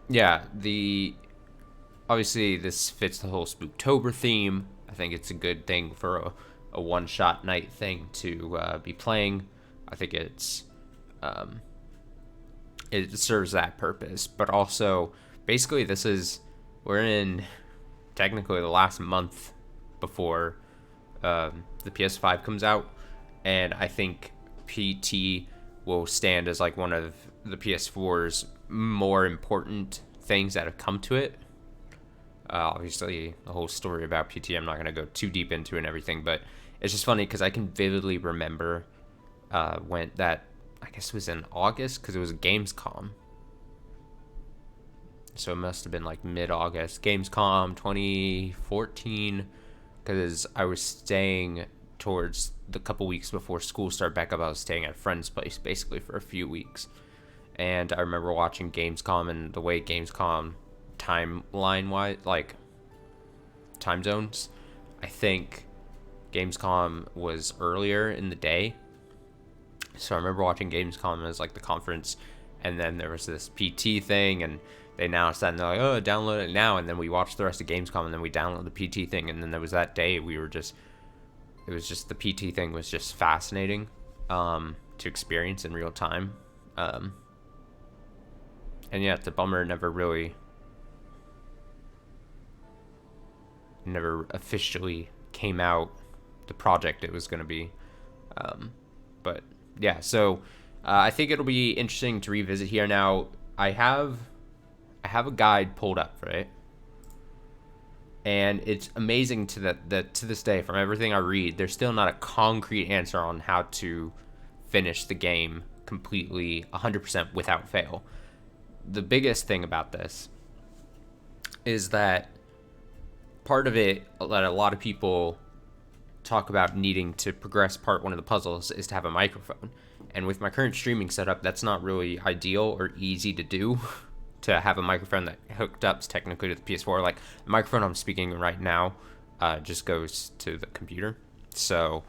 Yeah, the obviously this fits the whole Spooktober theme. I think it's a good thing for a one-shot night thing to be playing. I think it serves that purpose, but also basically we're in technically the last month before the PS5 comes out, and I think PT will stand as like one of the PS4's more important things that have come to it. Obviously, the whole story about PT, I'm not going to go too deep into and everything, but it's just funny because I can vividly remember when that, I guess it was in August because it was Gamescom. So it must have been like mid-August. Gamescom 2014, because I was staying towards the couple weeks before school started back up. I was staying at a friend's place basically for a few weeks. And I remember watching Gamescom and the way Gamescom timeline wise, like time zones, I think Gamescom was earlier in the day. So I remember watching Gamescom as like the conference, and then there was this PT thing, and they announced that, and they're like, oh, download it now. And then we watched the rest of Gamescom, and then we downloaded the PT thing, and then there was that day it was just the PT thing was just fascinating to experience in real time. And yeah, it's a bummer never officially came out the project it was going to be. But yeah, so I think it'll be interesting to revisit here. Now I have a guide pulled up, right? And it's amazing that to this day, from everything I read, there's still not a concrete answer on how to finish the game completely 100% without fail. The biggest thing about this is that part of it that a lot of people talk about needing to progress part one of the puzzles is to have a microphone. And with my current streaming setup, that's not really ideal or easy to do. To have a microphone that hooked up technically to the PS4, like the microphone I'm speaking right now, just goes to the computer. So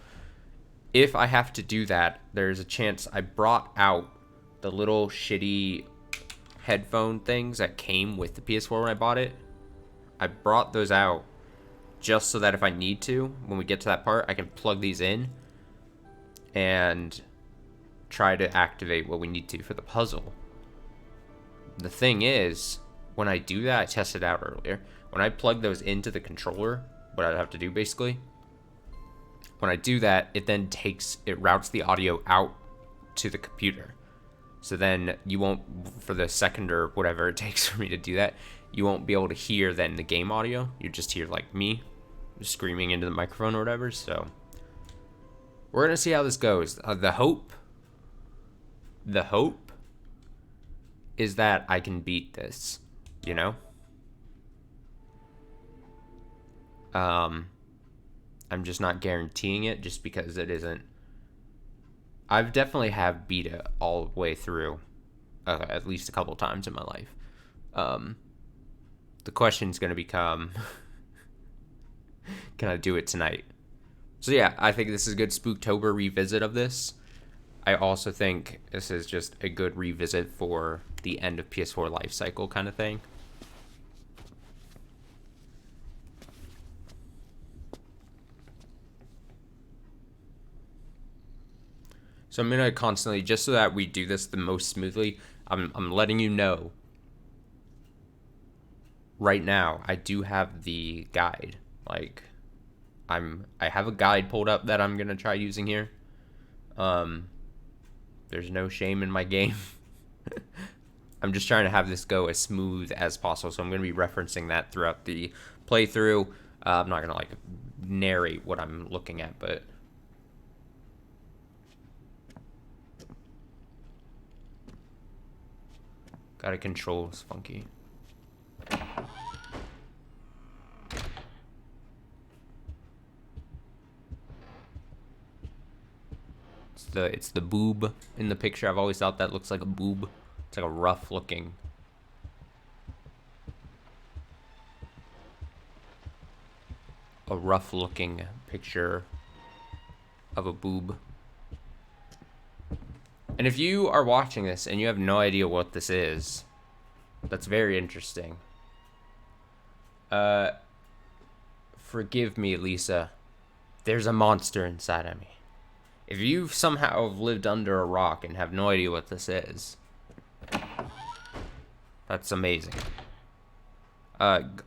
if I have to do that, there's a chance I brought out the little shitty headphone things that came with the PS4 when I bought it. I brought those out just so that if I need to, when we get to that part, I can plug these in and try to activate what we need to for the puzzle. The thing is, when I do that, I tested out earlier. When I plug those into the controller, what I'd have to do basically, when I do that, it routes the audio out to the computer. So then you won't, for the second or whatever it takes for me to do that, you won't be able to hear then the game audio. You just hear like me screaming into the microphone or whatever. So we're gonna see how this goes. The hope is that I can beat this, you know? I'm just not guaranteeing it just because it isn't. I've definitely have beat it all the way through at least a couple times in my life. The question's going to become, can I do it tonight? So yeah, I think this is a good Spooktober revisit of this. I also think this is just a good revisit for the end of PS4 life cycle kind of thing. So I'm going to constantly, just so that we do this the most smoothly, I'm letting you know right now I do have the guide. Like I have a guide pulled up that I'm going to try using here. There's no shame in my game. I'm just trying to have this go as smooth as possible, so I'm going to be referencing that throughout the playthrough. I'm not going to like narrate what I'm looking at, but gotta control is funky. It's the boob in the picture. I've always thought that looks like a boob. It's like a rough looking. A rough looking picture of a boob. And if you are watching this and you have no idea what this is, that's very interesting. Forgive me, Lisa. There's a monster inside of me. If you somehow have lived under a rock and have no idea what this is, that's amazing.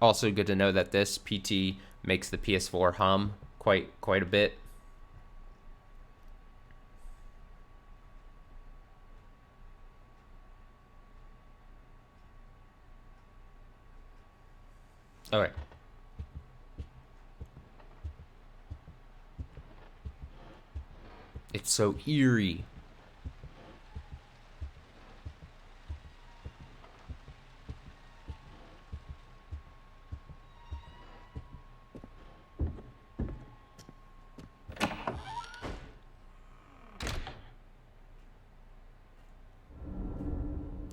Also good to know that this PT makes the PS4 hum quite a bit. Okay. It's so eerie.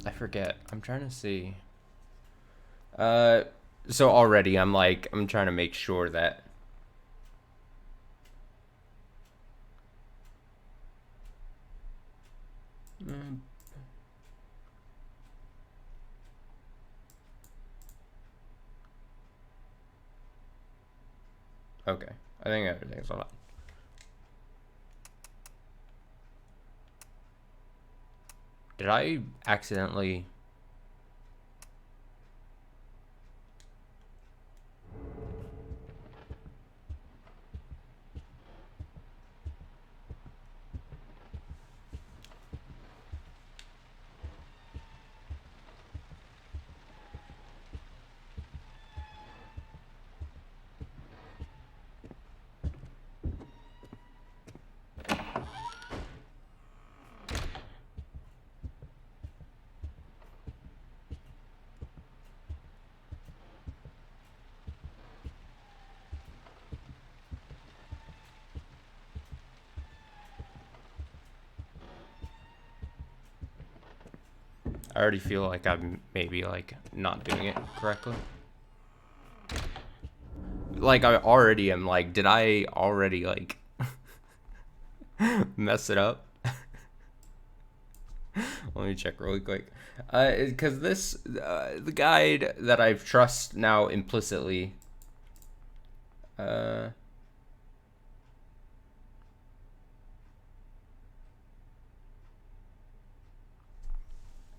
I forget. I'm trying to see. So already I'm trying to make sure that okay. I think everything's all right. Did I accidentally? I already feel like I'm maybe like not doing it correctly. Like I already am like, did I already like mess it up? Let me check really quick. Because this, the guide that I trust now implicitly,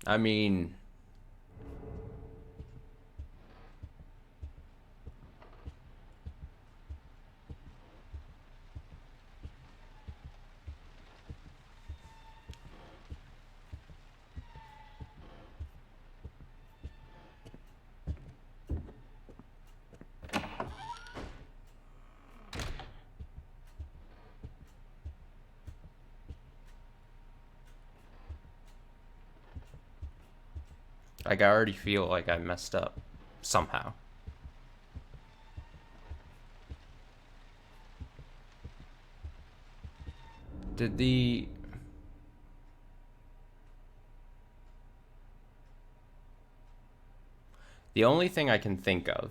I mean, like I already feel like I messed up somehow. Did the only thing I can think of.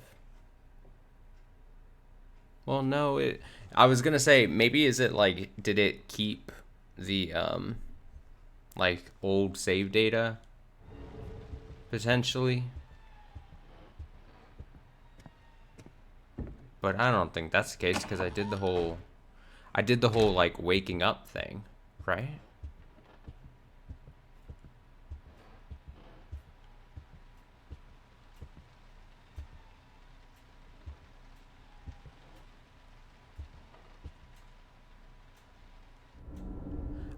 Well, no, I was gonna say maybe is it like did it keep the like old save data potentially? But I don't think that's the case because I did the whole like waking up thing, right?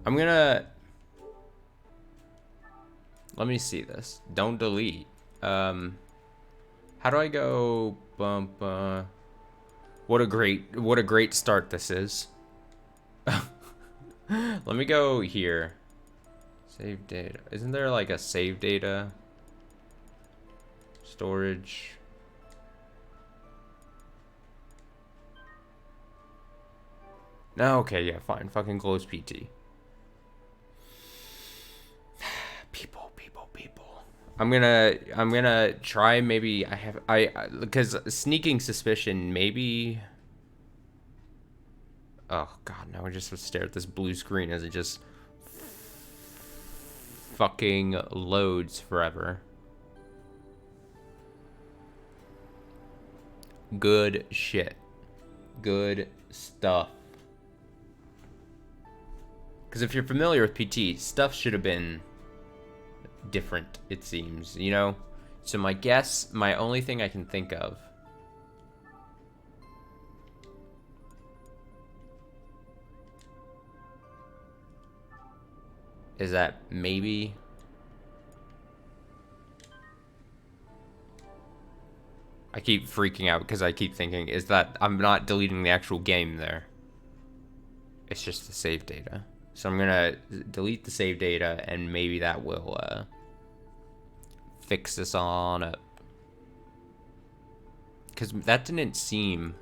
I'm gonna let me see this. Don't delete. How do I go bump what a great start this is. Let me go here. Save data. Isn't there like a save data? Storage. No, okay, yeah, fine. Fucking close PT. People. I'm gonna try maybe because sneaking suspicion maybe. Oh god, now I just stare at this blue screen as it just fucking loads forever. Good shit. Good stuff. Because if you're familiar with PT, stuff should have been different, it seems, you know? So my only thing I can think of is that maybe I keep freaking out because I keep thinking is that I'm not deleting the actual game there. It's just the save data. So I'm gonna delete the save data and maybe that will fix this on up. Because that didn't seem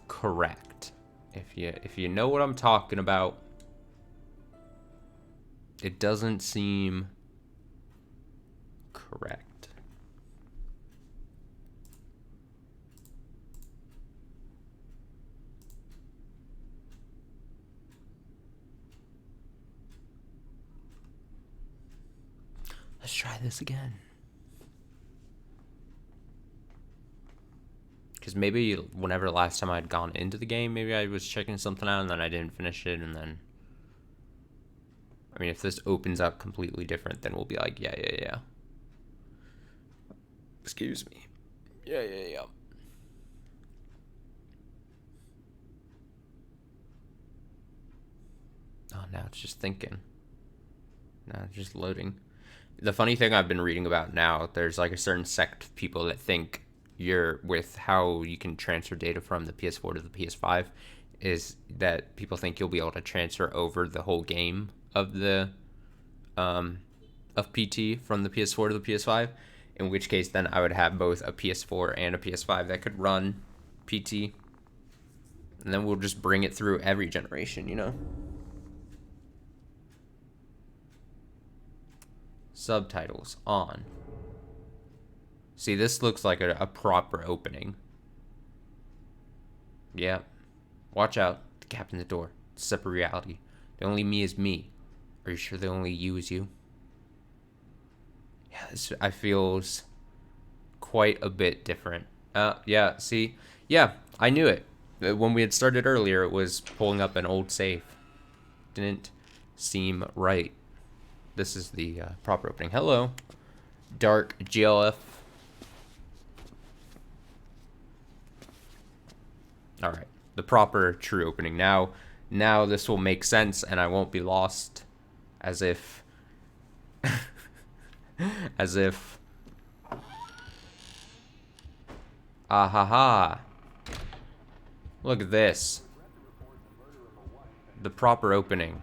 correct. If you know what I'm talking about, it doesn't seem correct. Let's try this again. Because maybe whenever last time I'd gone into the game, maybe I was checking something out and then I didn't finish it, and then... I mean, if this opens up completely different, then we'll be like, yeah. Excuse me. Yeah. Oh, now it's just thinking. Now it's just loading. The funny thing I've been reading about now, there's like a certain sect of people that think with how you can transfer data from the PS4 to the PS5, is that people think you'll be able to transfer over the whole game of the of PT from the PS4 to the PS5, in which case then I would have both a PS4 and a PS5 that could run PT, and then we'll just bring it through every generation, you know? Subtitles on. See, this looks like a proper opening. Yeah. Watch out. The gap in the door. It's a separate reality. The only me is me. Are you sure the only you is you? Yeah, this I feels quite a bit different. Yeah, see? Yeah, I knew it. When we had started earlier, it was pulling up an old save. Didn't seem right. This is the proper opening. Hello, Dark GLF. All right, the proper true opening. Now this will make sense, and I won't be lost, as if, as if. Ah ha ha! Look at this. The proper opening.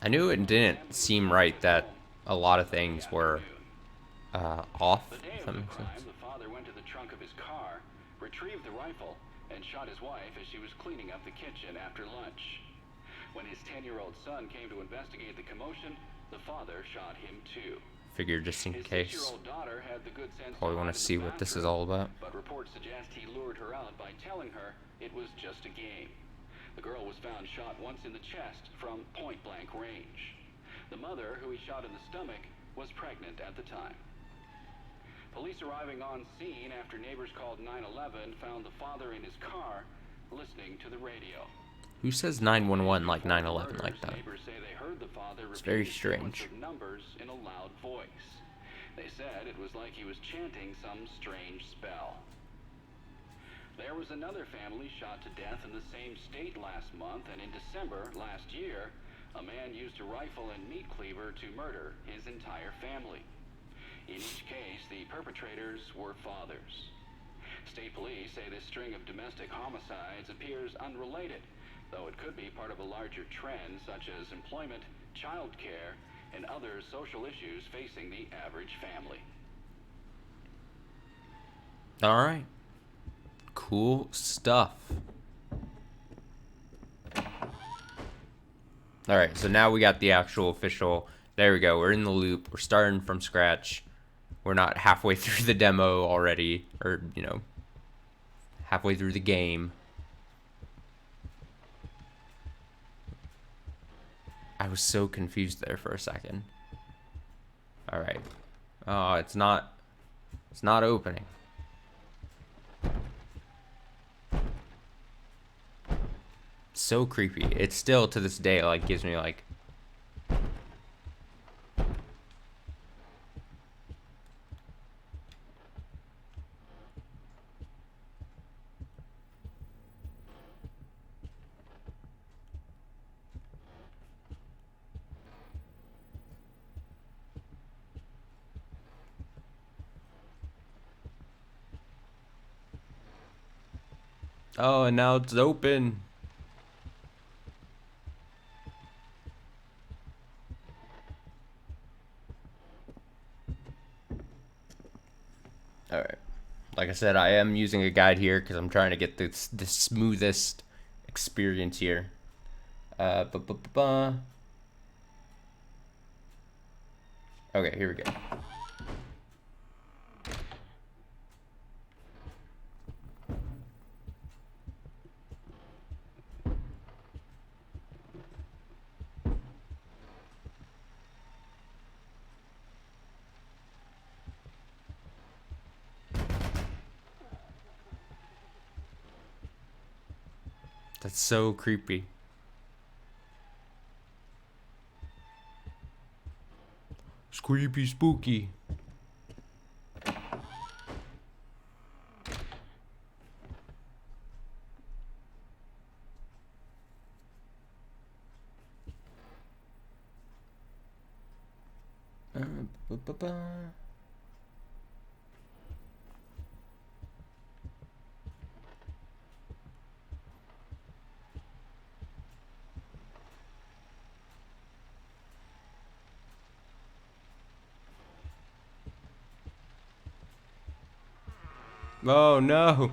I knew it didn't seem right that a lot of things were off. If that makes sense. The father went to the trunk of his car, retrieved the rifle, and shot his wife as she was cleaning up the kitchen after lunch. When his 10-year-old son came to investigate the commotion, the father shot him too. Figured just in case. His 6-year-old daughter had the good sense Probably want to see what this is all about. But reports suggest he lured her out by telling her it was just a game. The girl was found shot once in the chest from point-blank range. The mother, who he shot in the stomach, was pregnant at the time. Police arriving on scene after neighbors called 911 found the father in his car listening to the radio. Who says 911 like 911 like that? Neighbors say they heard the father it's very strange. Numbers in a loud voice. They said it was like he was chanting some strange spell. There was another family shot to death in the same state last month, and in December last year, a man used a rifle and meat cleaver to murder his entire family. In each case, the perpetrators were fathers. State police say this string of domestic homicides appears unrelated, though it could be part of a larger trend such as employment, child care, and other social issues facing the average family. All right. Cool stuff. All right, so now we got the actual official. There we go. We're in the loop. We're starting from scratch. We're not halfway through the demo already, or, you know, halfway through the game. I was so confused there for a second. All right. Oh, it's not opening. So creepy. It still to this day like gives me like oh, and now it's open. All right. Like I said, I am using a guide here because I'm trying to get the smoothest experience here. Okay, here we go. That's so creepy. It's creepy, spooky. Oh no.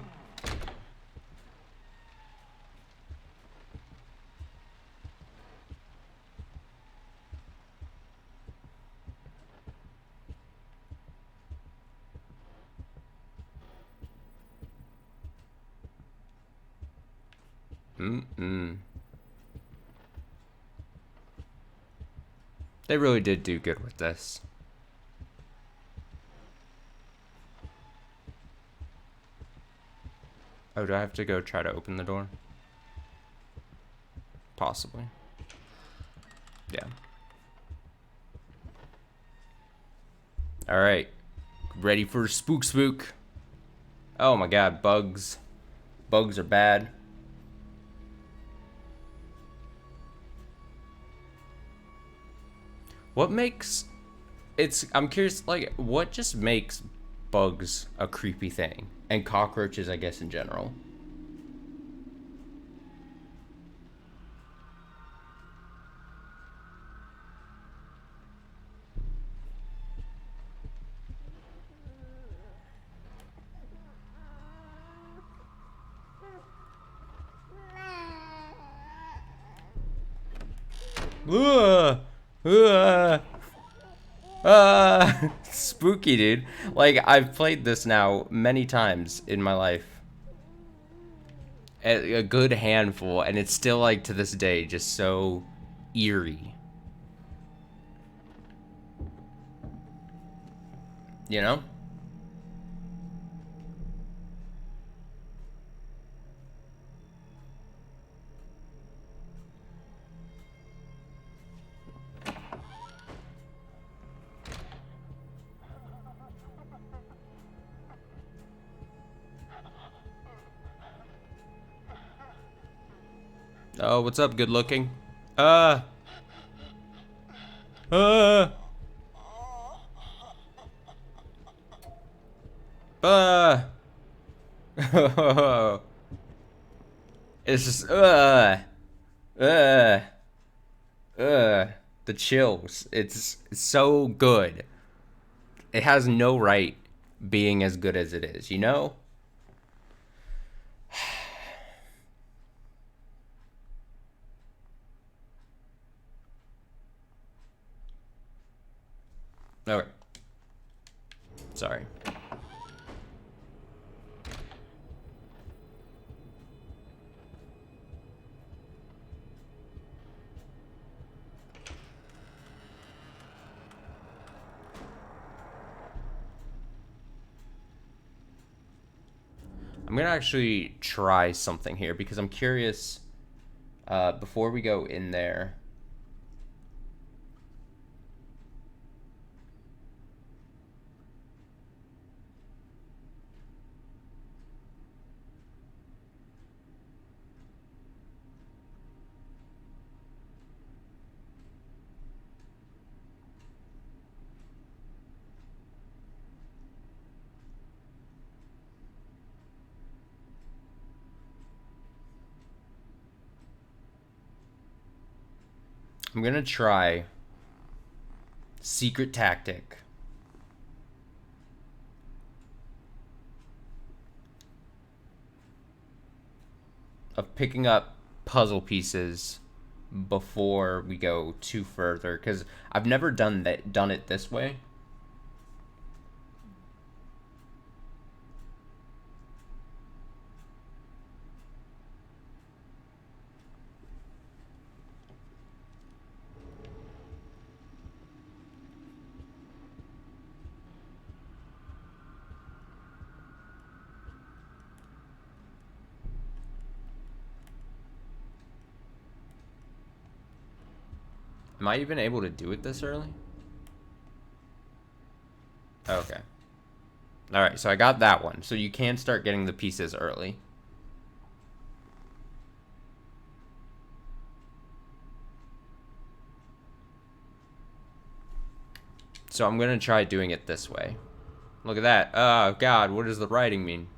They really did do good with this. Oh, do I have to go try to open the door? Possibly. Yeah. All right. Ready for spook. Oh my god, bugs. Bugs are bad. What makes I'm curious, like, what just makes bugs a creepy thing? And cockroaches, I guess, in general. Spooky, dude. Like, I've played this now many times in my life. A good handful, and it's still, like, to this day, just so eerie. You know? Oh, what's up, good looking? Uh. Uh. Uh. It's just, uh. The chills. It's so good. It has no right being as good as it is, you know? Okay. Sorry. I'm gonna actually try something here because I'm curious. Before we go in there, I'm gonna try secret tactic of picking up puzzle pieces before we go too further, because I've never done it this way. Am I even able to do it this early? Okay. Alright, so I got that one. So you can start getting the pieces early. So I'm going to try doing it this way. Look at that. Oh, God, what does the writing mean?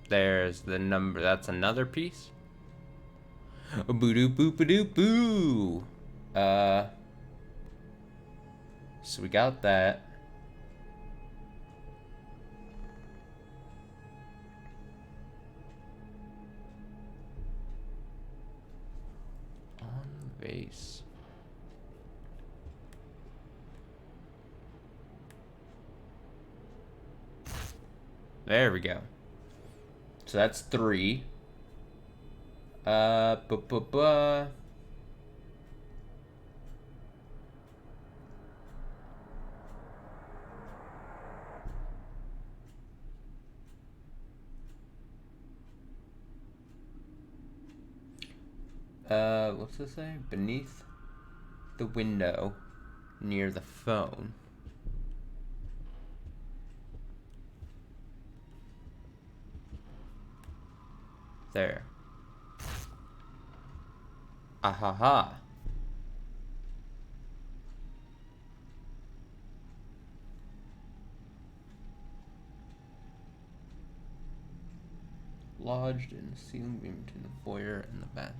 There's the number. That's another piece. Boo-doo boo-ba-doo boo. So we got that. On the vase. There we go. So that's 3. Ba-ba-ba. What's this say? Beneath the window near the phone. There. Ahaha. Lodged in the ceiling beam between the foyer and the bathroom.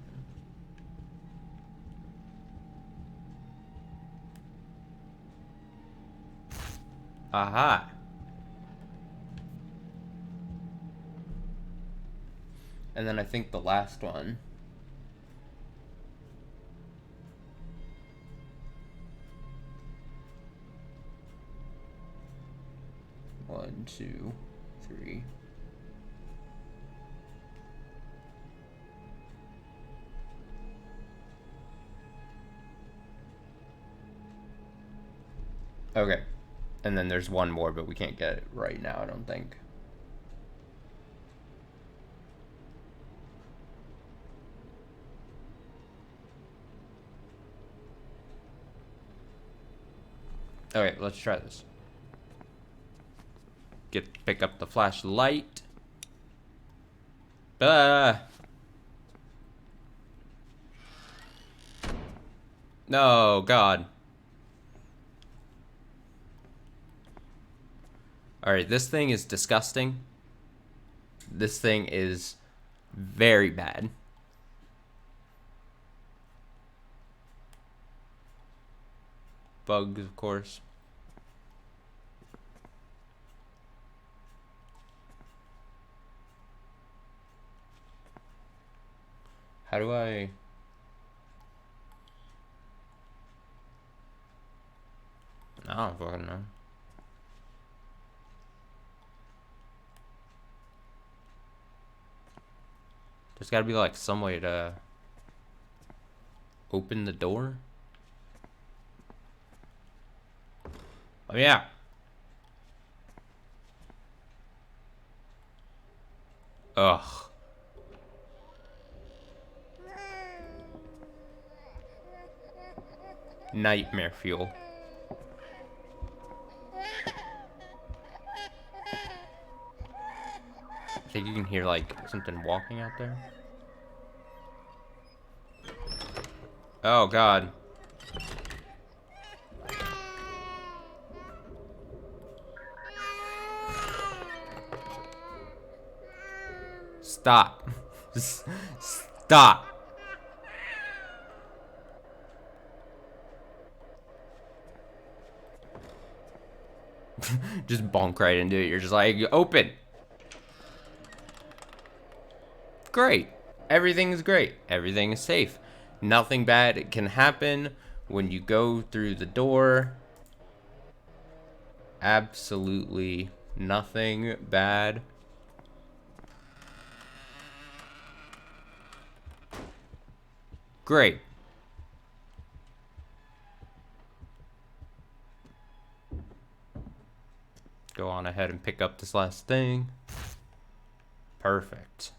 Aha. And then I think the last one. One, 2, 3. Okay. And then there's one more, but we can't get it right now, I don't think. Okay, let's try this. Pick up the flashlight. No, God. Alright, this thing is disgusting. This thing is very bad. Bugs, of course. How do I... I don't fucking know. There's gotta be like some way to open the door. Oh yeah. Ugh. Nightmare fuel. I think you can hear like something walking out there. Oh god. Stop. Just stop. Just bonk right into it. You're just like, open. Great. Everything's great. Everything is safe. Nothing bad can happen when you go through the door. Absolutely nothing bad. Great. Go on ahead and pick up this last thing. Perfect.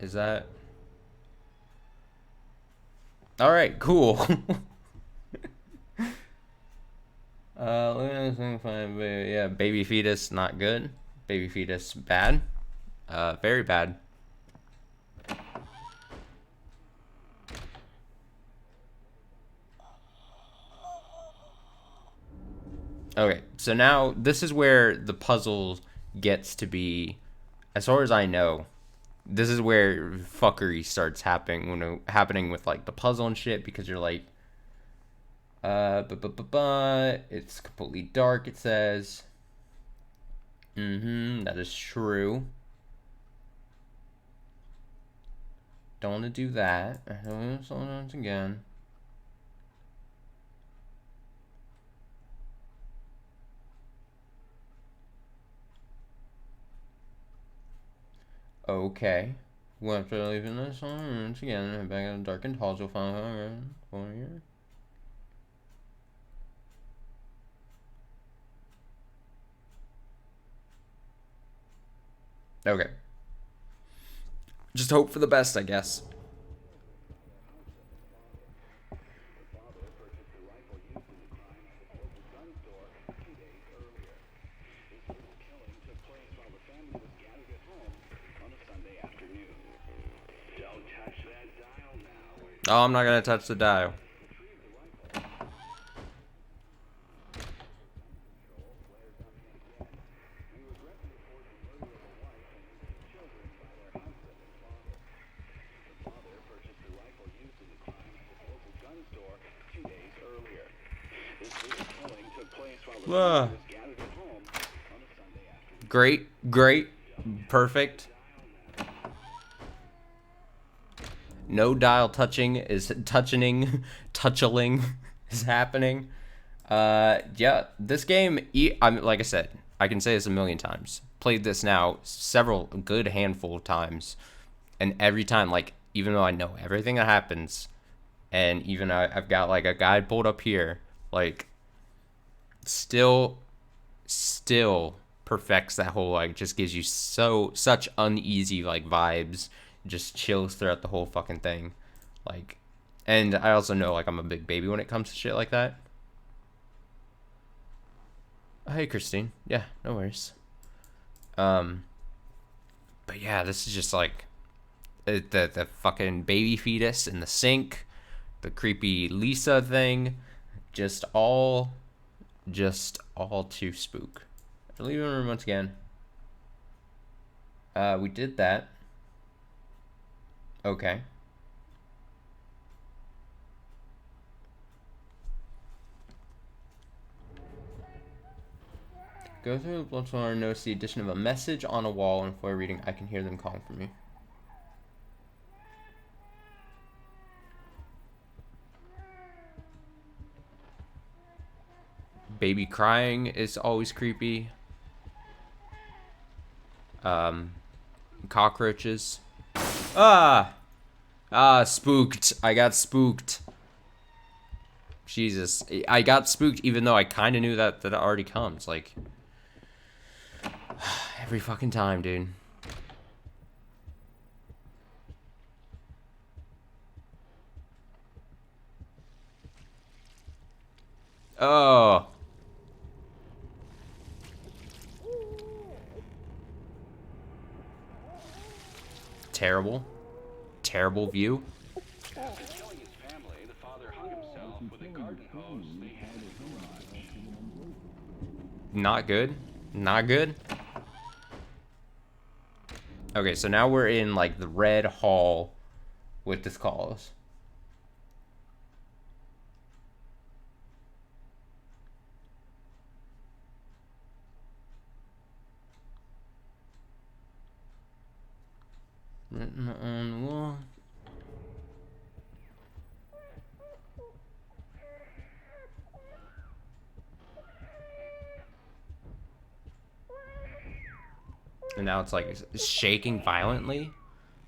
Is that... Alright, cool. Yeah, baby fetus, not good. Baby fetus, bad. Very bad. Okay, so now this is where the puzzle gets to be, as far as I know, this is where fuckery starts happening with like the puzzle and shit, because you're like, it's completely dark, it says. That is true. Don't want to do that. I don't want to slow down again. Okay. We'll have to leave in this once again. Back in the darkened halls, you'll find here. Okay. Just hope for the best, I guess. Oh, I'm not gonna touch the dial. Great, perfect. No dial touching is touching is happening. Yeah, this game, like I said, I can say this a million times. Played this now several good handful of times, and every time, like, even though I know everything that happens, and even I've got like a guide pulled up here, like, still perfects that whole, like, just gives you such uneasy like vibes, just chills throughout the whole fucking thing, like. And I also know, like, I'm a big baby when it comes to shit like that. Oh, hey Christine, yeah, no worries. But yeah, this is just like the fucking baby fetus in the sink, the creepy Lisa thing, just all too spook. Leaving the room once again. We did that. Okay. Go through the blood and notice the addition of a message on a wall, and before reading, I can hear them calling for me. Baby crying is always creepy. Cockroaches. Spooked. I got spooked. Jesus. I got spooked even though I kind of knew that it already comes. Like, every fucking time, dude. Oh. Terrible. Terrible view. After killing his family, the father hung himself with a garden hose they had in the garage. Not good. Not good. Okay, so now we're in, like, the red hall with this calls. Written on the wall. And now it's like shaking violently.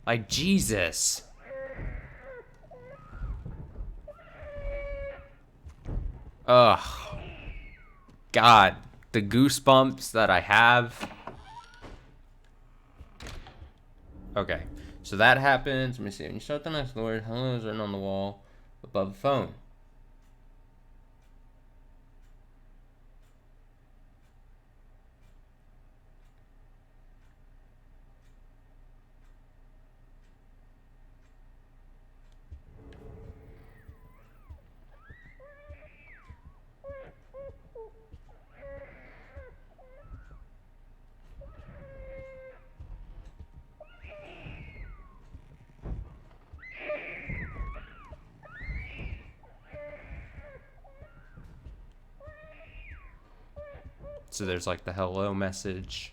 Like, Jesus. Ugh. God. The goosebumps that I have. Okay. So that happens. Let me see. When you start the next word, hello is written on the wall above the phone. So there's like the hello message.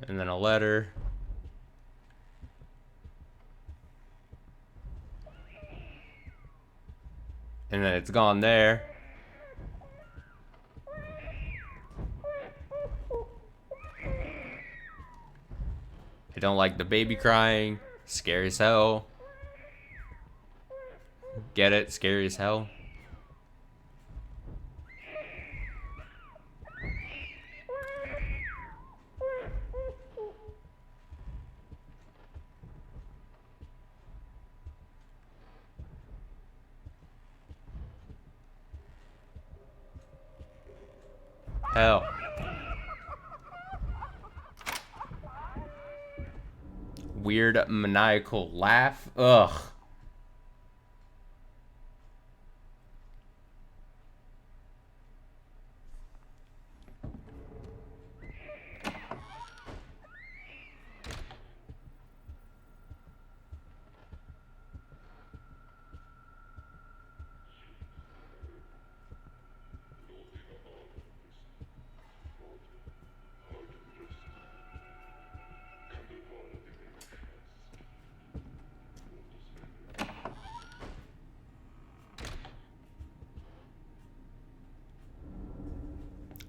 And then a letter. And then it's gone there. I don't like the baby crying. Scary as hell. Get it? Scary as hell. Hell. Weird maniacal laugh. Ugh.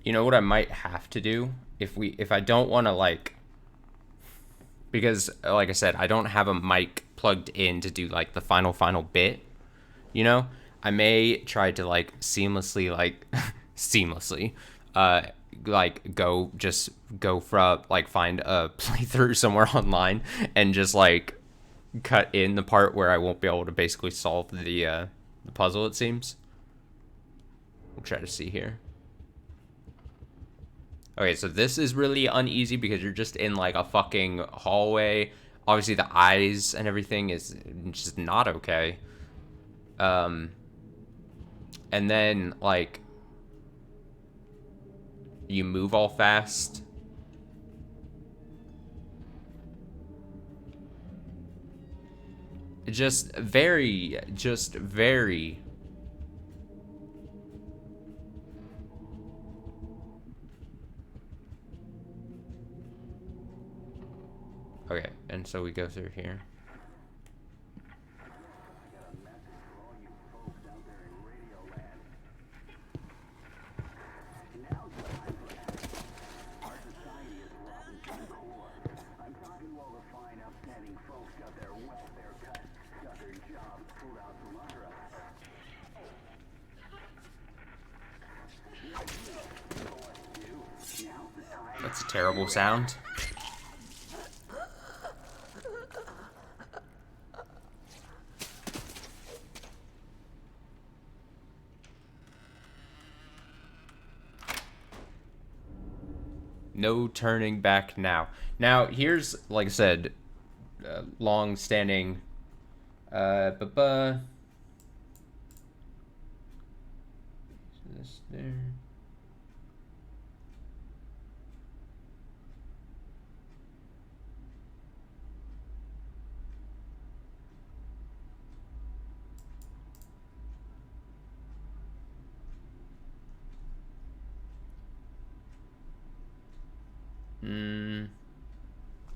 You know what I might have to do if I don't want to, like, because like I said, I don't have a mic plugged in to do like the final bit, you know? I may try to like seamlessly seamlessly like go for like find a playthrough somewhere online and just like cut in the part where I won't be able to basically solve the puzzle, it seems. We'll try to see here. Okay, so this is really uneasy because you're just in like a fucking hallway. Obviously the eyes and everything is just not okay. And then like you move all fast. Just very okay, and so we go through here. That's a terrible sound. No turning back now. Now, here's, like I said, long-standing, this there.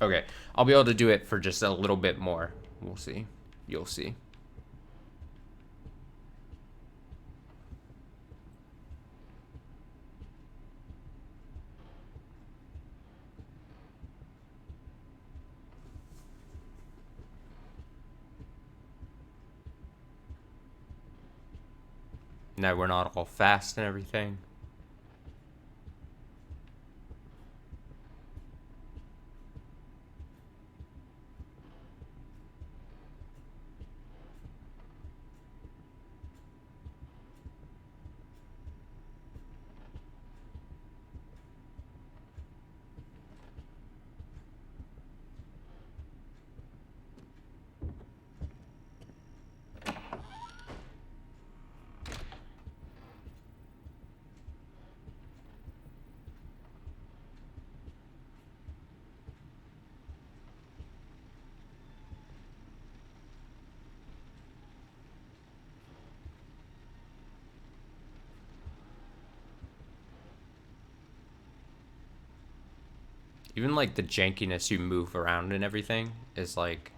Okay, I'll be able to do it for just a little bit more. We'll see. You'll see. Now we're not all fast and everything. Even like the jankiness you move around and everything is like.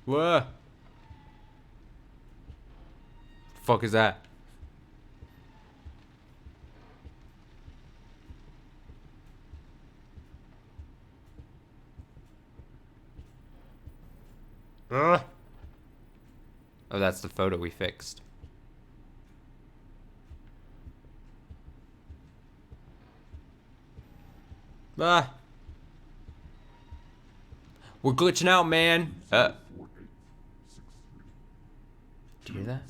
Whoa! Fuck is that? Oh, that's the photo we fixed. Ah. We're glitching out, man. Do you hear that?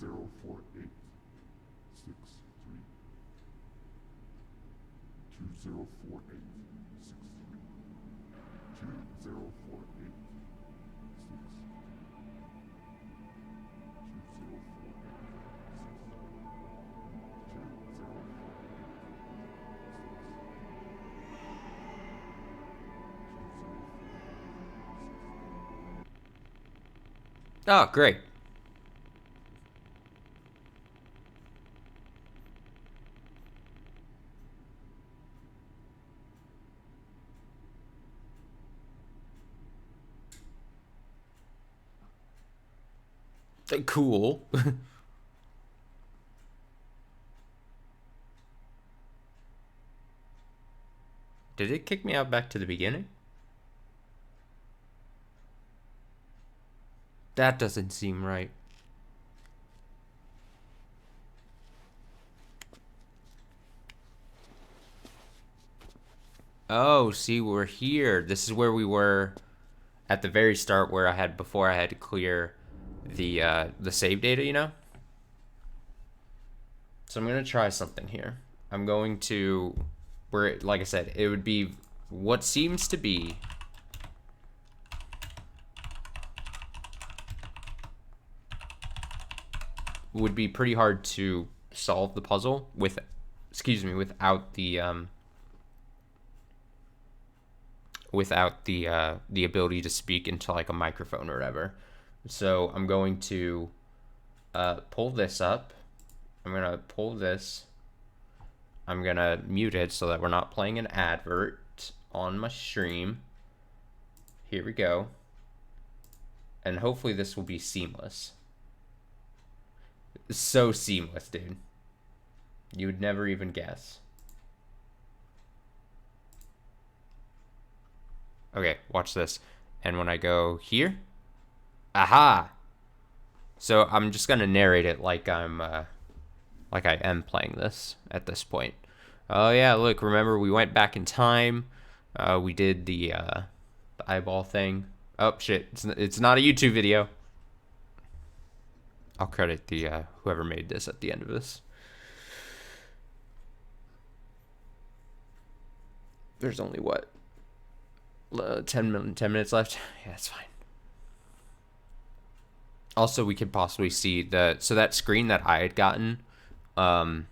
Oh, great. Cool. Did it kick me out back to the beginning? That doesn't seem right. Oh, see, we're here. This is where we were at the very start, where I had to clear the save data, you know? So I'm gonna try something here. I'm going to, where, like I said, it would be what seems to be would be pretty hard to solve the puzzle with, without the ability to speak into like a microphone or whatever. So I'm going to pull this up. I'm gonna pull this. I'm gonna mute it so that we're not playing an advert on my stream. Here we go. And hopefully this will be seamless. So seamless, dude. You would never even guess. Okay, watch this. And when I go here, aha! So I'm just gonna narrate it like I'm like I am playing this at this point. Oh yeah, look, remember we went back in time. We did the eyeball thing. Oh shit, it's not a YouTube video. I'll credit the whoever made this at the end of this. There's only what 10 minutes left. Yeah, that's fine. Also, we could possibly see that screen that I had gotten. No,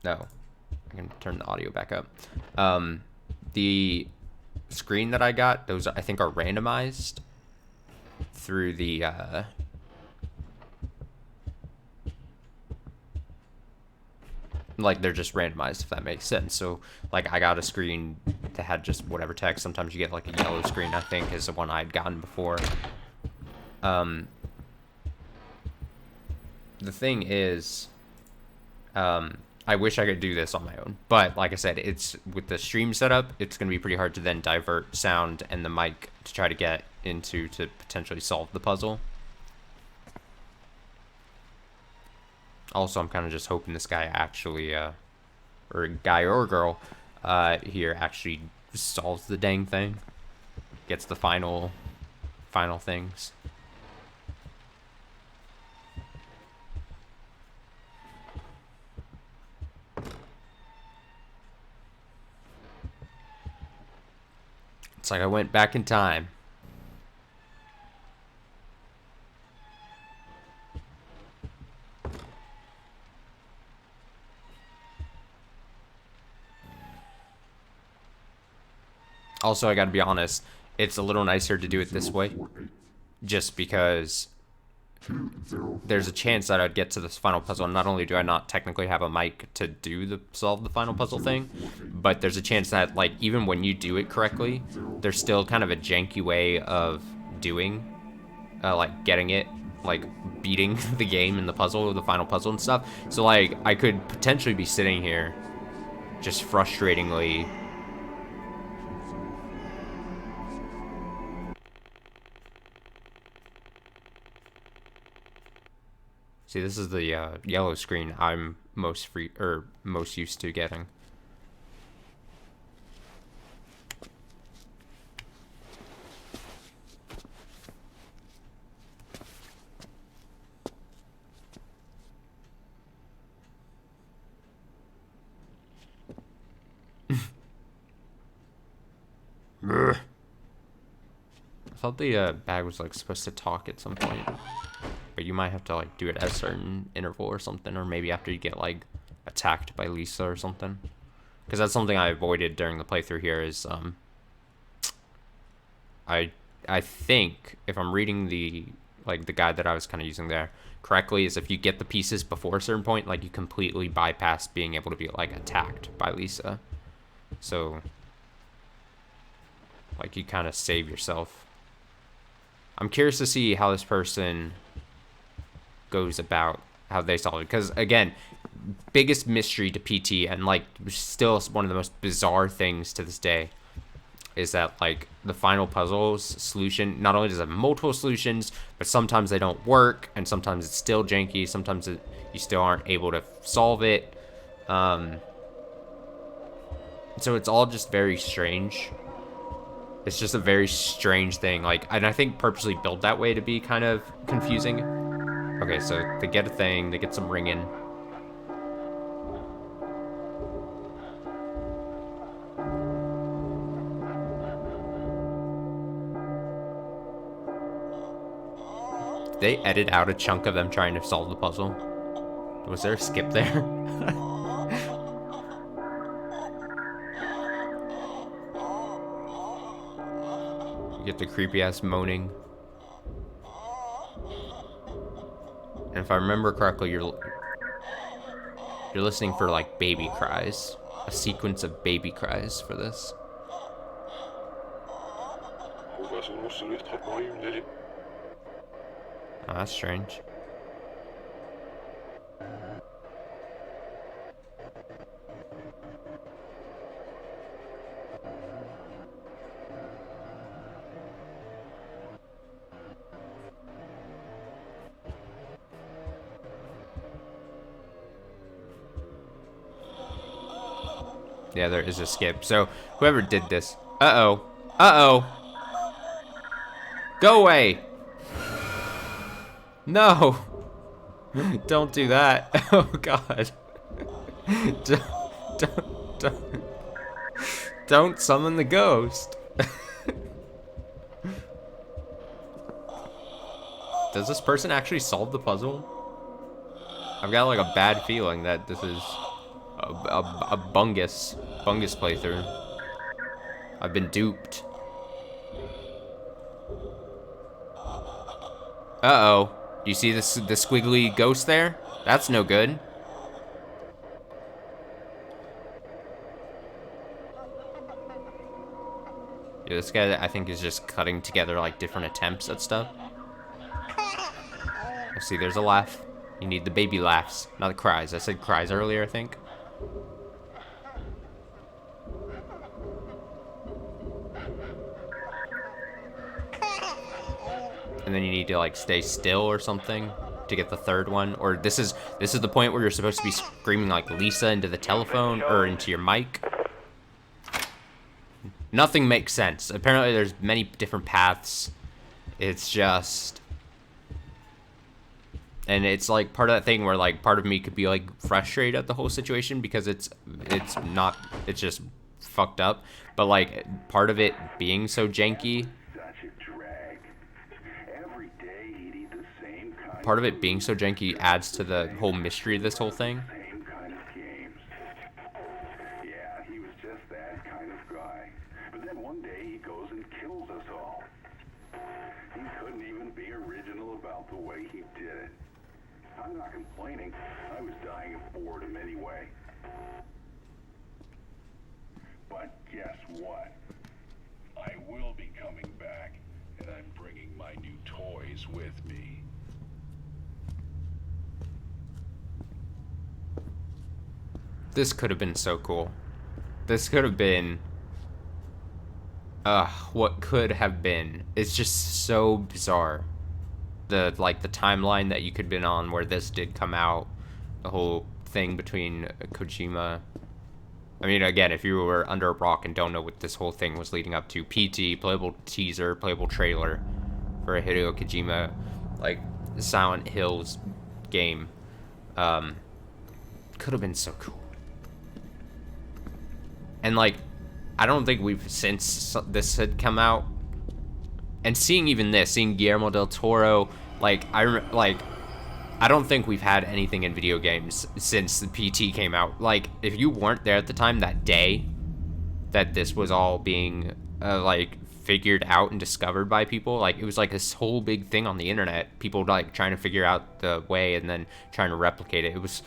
I can turn the audio back up. The screen that I got, those I think are randomized through the like they're just randomized, if that makes sense. So like I got a screen that had just whatever text. Sometimes you get like a yellow screen, I think is the one I'd gotten before. The thing is, I wish I could do this on my own, but like I said, it's with the stream setup, it's going to be pretty hard to then divert sound and the mic to try to get into to potentially solve the puzzle. Also, I'm kind of just hoping this guy actually, or guy or girl, here actually solves the dang thing, gets the final things. It's like I went back in time. Also, I gotta be honest, it's a little nicer to do it this way, just because there's a chance that I'd get to this final puzzle, and not only do I not technically have a mic to solve the final puzzle thing, but there's a chance that, like, even when you do it correctly, there's still kind of a janky way of doing, like, getting it, like, beating the game in the puzzle, the final puzzle and stuff. So, like, I could potentially be sitting here just frustratingly see, this is the yellow screen I'm most used to getting. I thought the bag was like supposed to talk at some point. But you might have to like do it at a certain interval or something, or maybe after you get like attacked by Lisa or something. Because that's something I avoided during the playthrough here is I think if I'm reading the guide that I was kind of using there correctly, is if you get the pieces before a certain point, like you completely bypass being able to be like attacked by Lisa. So like you kind of save yourself. I'm curious to see how this person goes about how they solve it, because again, biggest mystery to PT, and like still one of the most bizarre things to this day, is that like the final puzzles solution not only does it have multiple solutions, but sometimes they don't work, and sometimes it's still janky, sometimes you still aren't able to solve it. So it's all just very strange. It's just a very strange thing, like, and I think purposely built that way to be kind of confusing. Okay, so they get a thing, they get some ringing. Did they edit out a chunk of them trying to solve the puzzle? Was there a skip there? You get the creepy ass moaning. And if I remember correctly, you're listening for like baby cries, a sequence of baby cries for this. Oh, that's strange. Yeah, there is a skip. So whoever did this. Uh-oh. Uh-oh. Go away. No. Don't do that. Oh, God. don't, don't, don't summon the ghost. Does this person actually solve the puzzle? I've got like a bad feeling that this is a bungus playthrough. I've been duped. Uh-oh. Do you see this, the squiggly ghost there? That's no good. Yeah, this guy, I think, is just cutting together like different attempts at stuff. Let's see, there's a laugh. You need the baby laughs, not the cries. I said cries earlier, I think. And then you need to like stay still or something to get the third one. Or this is the point where you're supposed to be screaming like Lisa into the telephone or into your mic. Nothing makes sense. Apparently there's many different paths. It's just... And it's like part of that thing where like part of me could be like frustrated at the whole situation because it's just fucked up. But like part of it being so janky... Part of it being so janky adds to the whole mystery of this whole thing. Yeah, he was just that kind of guy. But then one day he goes and kills us all. He couldn't even be original about the way he did it. I'm not complaining. I was dying of boredom anyway. But guess what? I will be coming back, and I'm bringing my new toys with me. This could have been so cool. This could have been... what could have been. It's just so bizarre. The timeline that you could have been on where this did come out. The whole thing between Kojima... I mean, again, if you were under a rock and don't know what this whole thing was leading up to, PT, playable teaser, playable trailer for a Hideo Kojima, like, Silent Hills game. Could have been so cool. And, like, I don't think we've, since this had come out, and seeing even this, seeing Guillermo del Toro, like, I don't think we've had anything in video games since the PT came out. Like, if you weren't there at the time, that day that this was all being, like, figured out and discovered by people, like, it was like this whole big thing on the internet. People, like, trying to figure out the way and then trying to replicate it. It was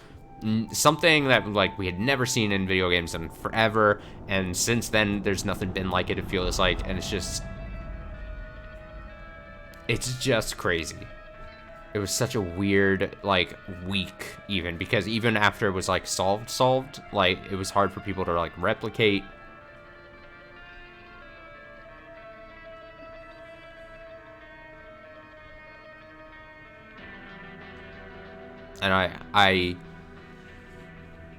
something that, like, we had never seen in video games in forever, and since then, there's nothing been like it feels like, and it's just crazy. It was such a weird, like, week, even, because even after it was, like, solved, like, it was hard for people to, like, replicate. And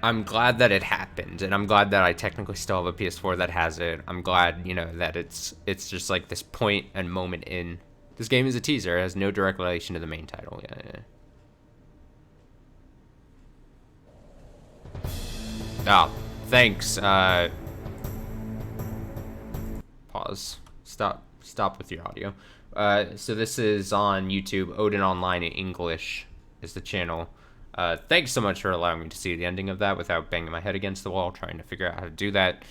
I'm glad that it happened, and I'm glad that I technically still have a PS4 that has it. I'm glad, you know, that it's just, like, this point and moment in... This game is a teaser. It has no direct relation to the main title. Yeah. Oh, thanks. Pause. Stop with your audio. So this is on YouTube. Odin Online in English is the channel. Thanks so much for allowing me to see the ending of that without banging my head against the wall trying to figure out how to do that.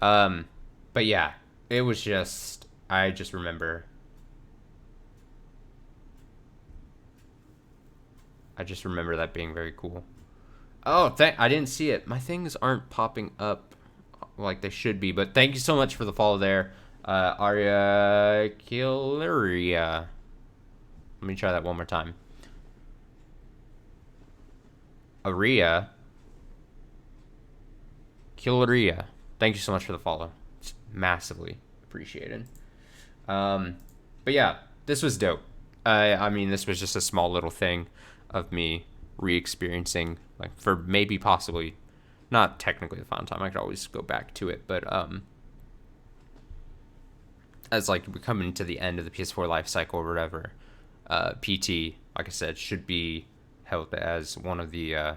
But yeah, it was just... I just remember... that being very cool. Oh, I didn't see it. My things aren't popping up like they should be, but thank you so much for the follow there. Arya Kileria. Let me try that one more time. Aria Kileria. Thank you so much for the follow. It's massively appreciated. But yeah, this was dope. I mean, this was just a small little thing of me re-experiencing, like, for maybe possibly not technically the final time. I could always go back to it, but as like we're coming to the end of the PS4 life cycle or whatever, PT, like I said, should be held as one of the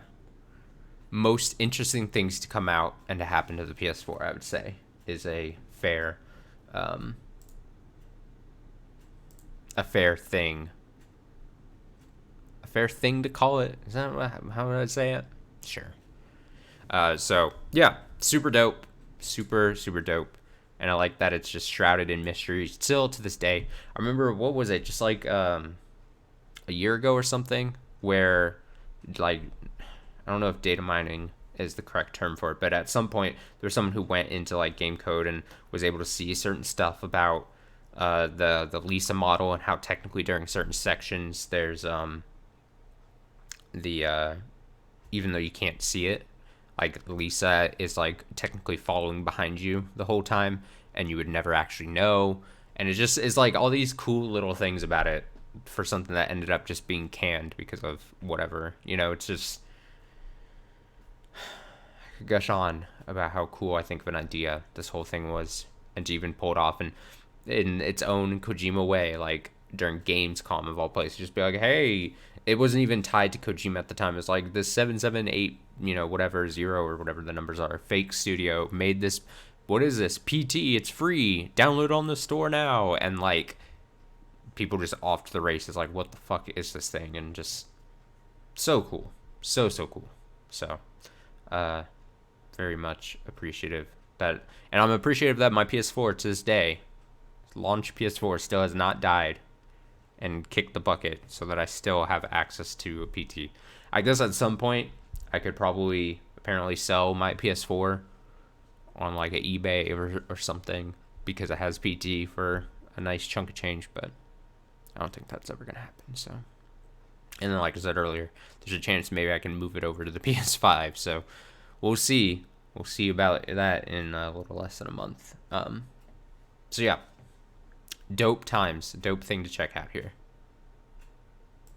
most interesting things to come out and to happen to the PS4. I would say is a fair thing. A fair thing to call it. Is that how would I say it? Sure. So yeah, super dope, super dope, and I like that it's just shrouded in mystery still to this day. I remember, what was it, just like a year ago or something, where like, I don't know if data mining is the correct term for it, but at some point there was someone who went into like game code and was able to see certain stuff about the Lisa model, and how technically during certain sections there's even though you can't see it, like Lisa is like technically following behind you the whole time, and you would never actually know. And it just is like all these cool little things about it for something that ended up just being canned because of whatever. It's just, I could gush on about how cool I think of an idea this whole thing was, and to even pull it off and in its own Kojima way, like during Gamescom of all places, just be like, hey, it wasn't even tied to Kojima at the time. It's like this 778, whatever, 0 or whatever the numbers are, fake studio made this. What is this? PT, it's free. Download on the store now. And like, people just off to the races, like, what the fuck is this thing? And just so cool. So cool. So, very much appreciative that, and I'm appreciative that my PS4 to this day, launch PS4, still has not died and kicked the bucket, so that I still have access to a PT. I guess at some point I could probably apparently sell my PS4 on like an eBay or something, because it has PT for a nice chunk of change, but I don't think that's ever gonna happen. So, and then like I said earlier, there's a chance maybe I can move it over to the PS5. So we'll see. We'll see about that in a little less than a month. So yeah, dope times, dope thing to check out here.